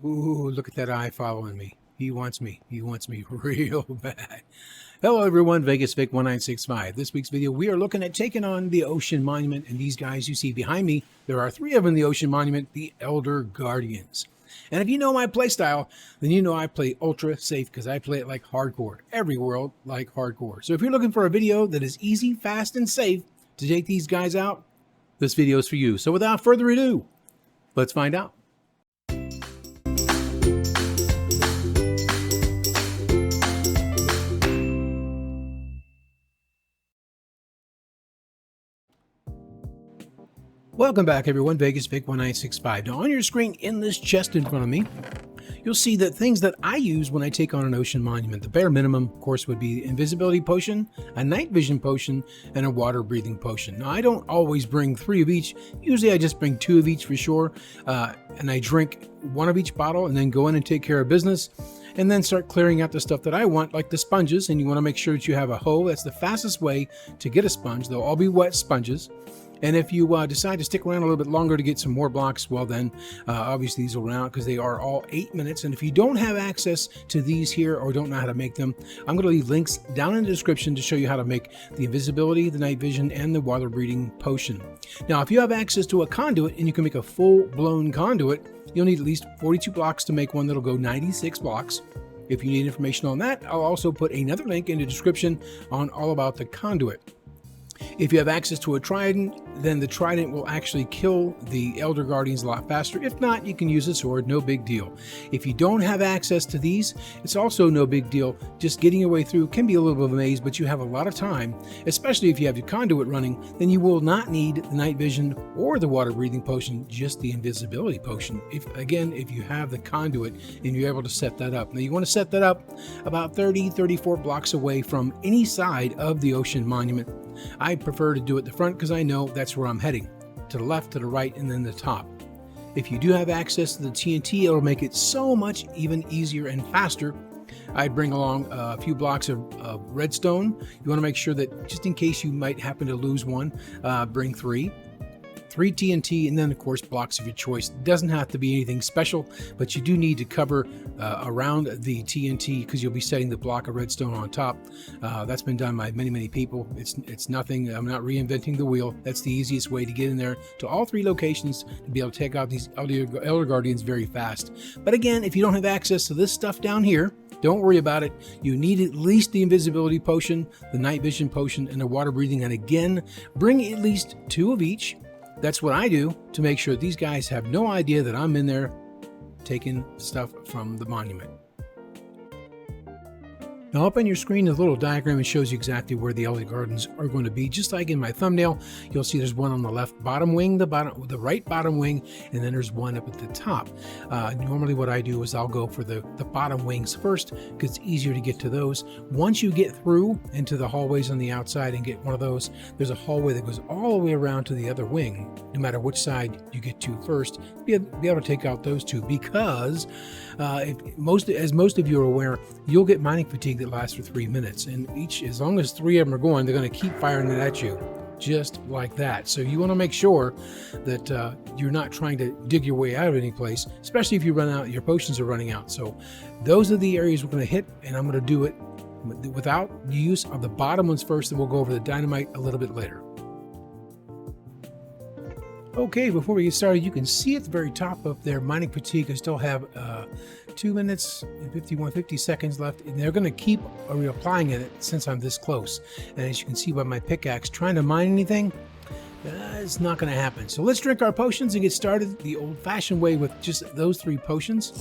Ooh, look at that eye following me. He wants me. He wants me real bad. Hello, everyone. Vegas Vic 1965. This week's video, we are looking at taking on the Ocean Monument. And these guys you see behind me, there are three of them in the Ocean Monument, the Elder Guardians. And if you know my playstyle, then you know I play ultra safe because I play it like hardcore. Every world like hardcore. So if you're looking for a video that is easy, fast, and safe to take these guys out, this video is for you. So without further ado, let's find out. Welcome back, everyone. Vegas Vic 1965. Now, on your screen in this chest in front of me, you'll see that things that I use when I take on an Ocean Monument. The bare minimum, of course, would be Invisibility Potion, a Night Vision Potion, and a Water Breathing Potion. Now, I don't always bring 3 of each. Usually, I just bring 2 of each for sure, and I drink 1 of each bottle and then go in and take care of business. And then start clearing out the stuff that I want, like the sponges, and you want to make sure that you have a hoe. That's the fastest way to get a sponge. They'll all be wet sponges. And if you decide to stick around a little bit longer to get some more blocks, well then, obviously these will run out because they are all 8 minutes. And if you don't have access to these here or don't know how to make them, I'm going to leave links down in the description to show you how to make the Invisibility, the Night Vision, and the Water Breathing Potion. Now, if you have access to a conduit and you can make a full-blown conduit, you'll need at least 42 blocks to make one that'll go 96 blocks. If you need information on that, I'll also put another link in the description on all about the conduit. If you have access to a trident, then the trident will actually kill the Elder Guardians a lot faster. If not, you can use a sword, no big deal. If you don't have access to these, it's also no big deal. Just getting your way through can be a little bit of a maze, but you have a lot of time, especially if you have your conduit running, then you will not need the Night Vision or the Water Breathing Potion, just the Invisibility Potion. If you have the conduit and you're able to set that up. Now, you want to set that up about 34 blocks away from any side of the Ocean Monument. I prefer to do it the front because I know that's where I'm heading, to the left, to the right, and then the top. If you do have access to the TNT, it'll make it so much even easier and faster. I'd bring along a few blocks of redstone. You want to make sure that just in case you might happen to lose one, bring 3 TNT, and then of course blocks of your choice. It doesn't have to be anything special, but you do need to cover around the TNT because you'll be setting the block of redstone on top. That's been done by many people. It's nothing. I'm not reinventing the wheel. That's the easiest way to get in there to all 3 locations to be able to take out these Elder Guardians very fast. But again, if you don't have access to this stuff down here, don't worry about it. You need at least the Invisibility Potion, the Night Vision Potion, and the Water Breathing. And again, bring at least 2 of each. That's what I do to make sure these guys have no idea that I'm in there taking stuff from the monument. Now, up on your screen, the little diagram, it shows you exactly where the Elder Guardians are going to be. Just like in my thumbnail, you'll see there's one on the left bottom wing, the right bottom wing, and then there's one up at the top. Normally what I do is I'll go for the bottom wings first because it's easier to get to those. Once you get through into the hallways on the outside and get one of those, there's a hallway that goes all the way around to the other wing. No matter which side you get to first, be able to take out those 2 because as most of you are aware, you'll get mining fatigue that lasts for 3 minutes, and as long as 3 of them are going, they're going to keep firing it at you just like that. So you want to make sure that you're not trying to dig your way out of any place, especially if you run out, your potions are running out. So those are the areas we're going to hit, and I'm going to do it without the use of the bottom ones first, and we'll go over the dynamite a little bit later. Okay, before we get started, you can see at the very top up there, mining fatigue. I still have 2 minutes and 50 seconds left, and they're going to keep reapplying it since I'm this close. And as you can see by my pickaxe, trying to mine anything, it's not going to happen. So let's drink our potions and get started the old-fashioned way with just those 3 potions.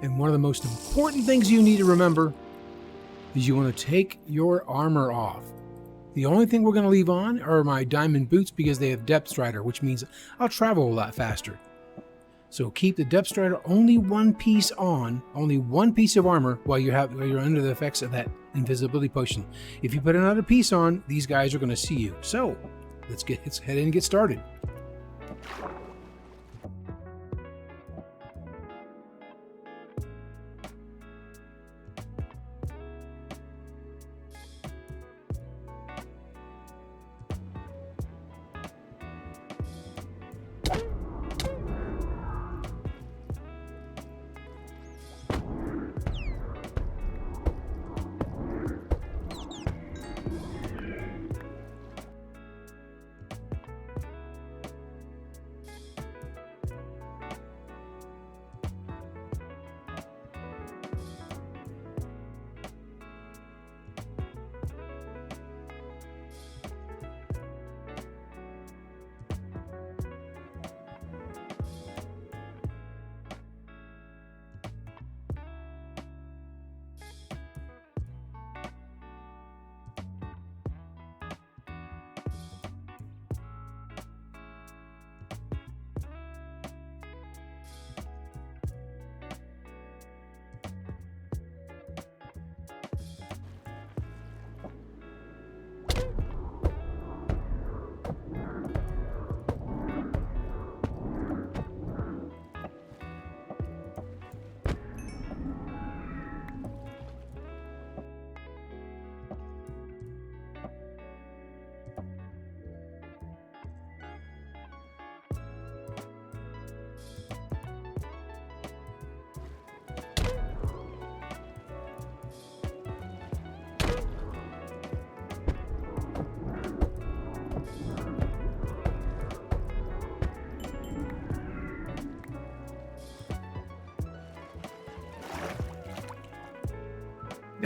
And one of the most important things you need to remember is you want to take your armor off. The only thing we're going to leave on are my diamond boots because they have depth strider, which means I'll travel a lot faster. So keep the depth strider only 1 piece on, only 1 piece of armor while you're under the effects of that invisibility potion. If you put another piece on, these guys are going to see you. So let's head in and get started.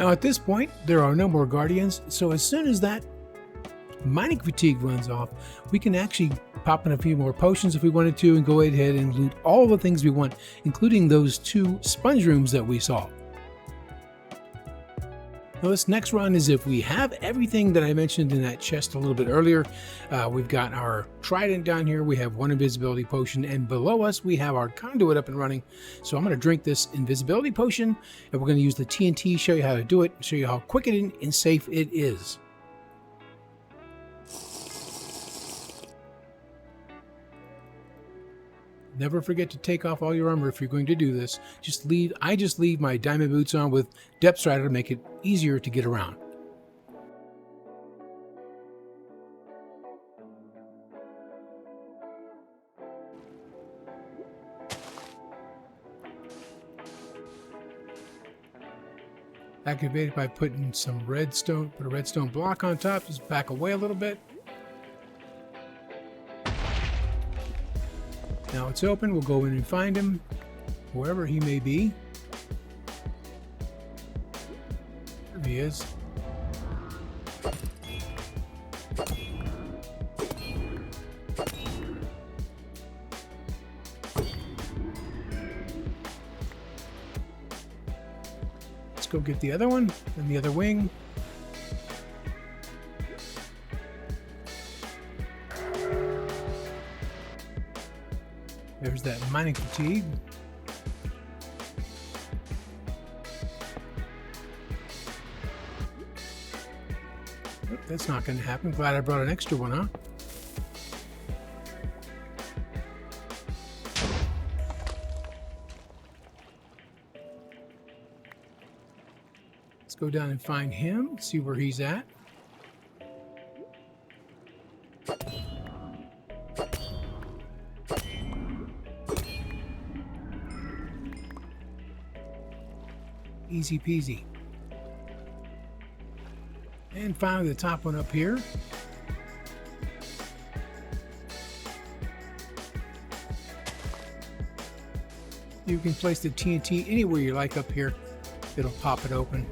Now at this point, there are no more guardians, so as soon as that mining fatigue runs off, we can actually pop in a few more potions if we wanted to and go ahead and loot all the things we want, including those 2 sponge rooms that we saw. Now this next run is if we have everything that I mentioned in that chest a little bit earlier. We've got our trident down here, we have 1 invisibility potion, and below us we have our conduit up and running. So I'm going to drink this invisibility potion, and we're going to use the TNT, show you how to do it, show you how quick and safe it is. Never forget to take off all your armor if you're going to do this. I just leave my diamond boots on with Depth Strider to make it easier to get around. Activate it by putting some redstone, put a redstone block on top, just back away a little bit. Now it's open, we'll go in and find him, wherever he may be. There he is. Let's go get the other one and the other wing. There's that mining fatigue. Oh, that's not going to happen. Glad I brought an extra one, huh? Let's go down and find him, see where he's at. Easy peasy. And finally the top one up here. You can place the TNT anywhere you like up here. It'll pop it open.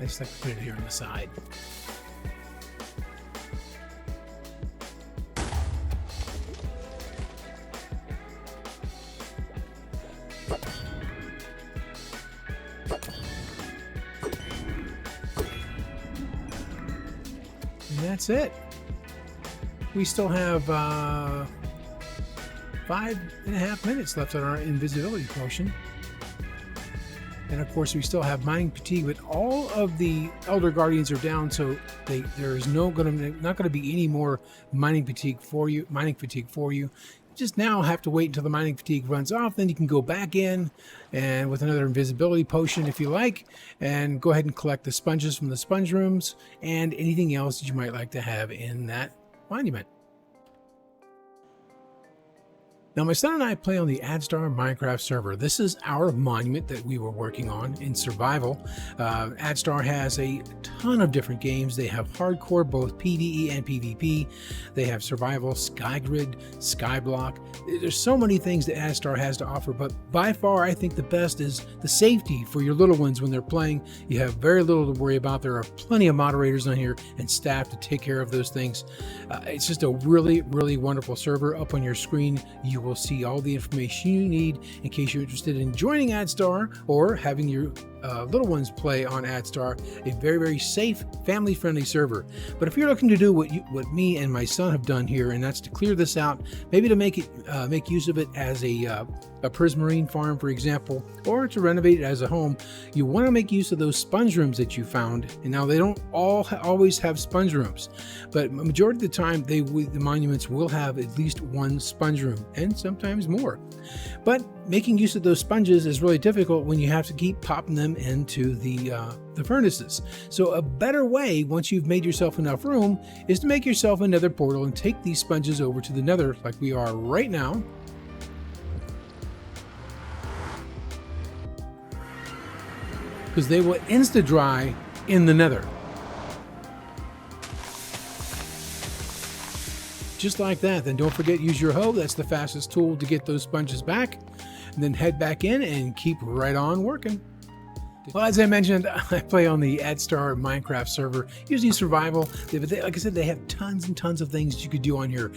I just like to put it here on the side. And that's it. We still have 5.5 minutes left on our invisibility potion. And of course, we still have mining fatigue, but all of the Elder Guardians are down, so there is not going to be any more mining fatigue for you. You just now have to wait until the mining fatigue runs off, then you can go back in and with another invisibility potion if you like, and go ahead and collect the sponges from the sponge rooms and anything else that you might like to have in that monument. Now, my son and I play on the Addstar Minecraft server. This is our monument that we were working on in survival. Addstar has a ton of different games. They have hardcore, both PvE and PvP. They have survival, SkyGrid, Skyblock. There's so many things that Addstar has to offer, but by far, I think the best is the safety for your little ones when they're playing. You have very little to worry about. There are plenty of moderators on here and staff to take care of those things. It's just a really, really wonderful server. Up on your screen, you will see all the information you need in case you're interested in joining Addstar or having your little ones play on Addstar. A very, very safe, family-friendly server. But if you're looking to do what me and my son have done here, and that's to clear this out, maybe to make use of it as a prismarine farm, for example, or to renovate it as a home, you want to make use of those sponge rooms that you found. And now they don't always have sponge rooms, but majority of the time the monuments will have at least one sponge room, and sometimes more. But making use of those sponges is really difficult when you have to keep popping them into the furnaces. So a better way, once you've made yourself enough room, is to make yourself a nether portal and take these sponges over to the nether like we are right now. Because they will insta-dry in the nether. Just like that. Then don't forget, use your hoe. That's the fastest tool to get those sponges back. And then head back in and keep right on working. Well, as I mentioned, I play on the Adstar Minecraft server, usually survival. Like I said, they have tons and tons of things you could do on here.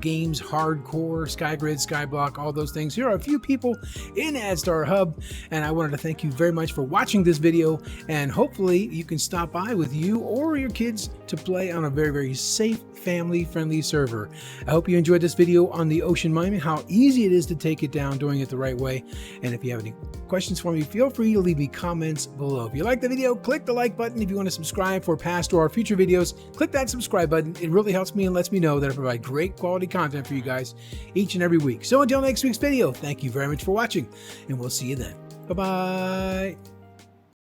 Games, hardcore, Skygrid, Skyblock, all those things. Here are a few people in Adstar Hub, and I wanted to thank you very much for watching this video, and hopefully you can stop by with you or your kids to play on a very, very safe, family-friendly server. I hope you enjoyed this video on the ocean mining, how easy it is to take it down doing it the right way. And if you have any questions for me, feel free to leave me comments below. If you like the video, click the like button. If you want to subscribe for past or future videos, click that subscribe button. It really helps me and lets me know that I provide great quality content for you guys each and every week. So until next week's video, thank you very much for watching, and we'll see you then. Bye-bye.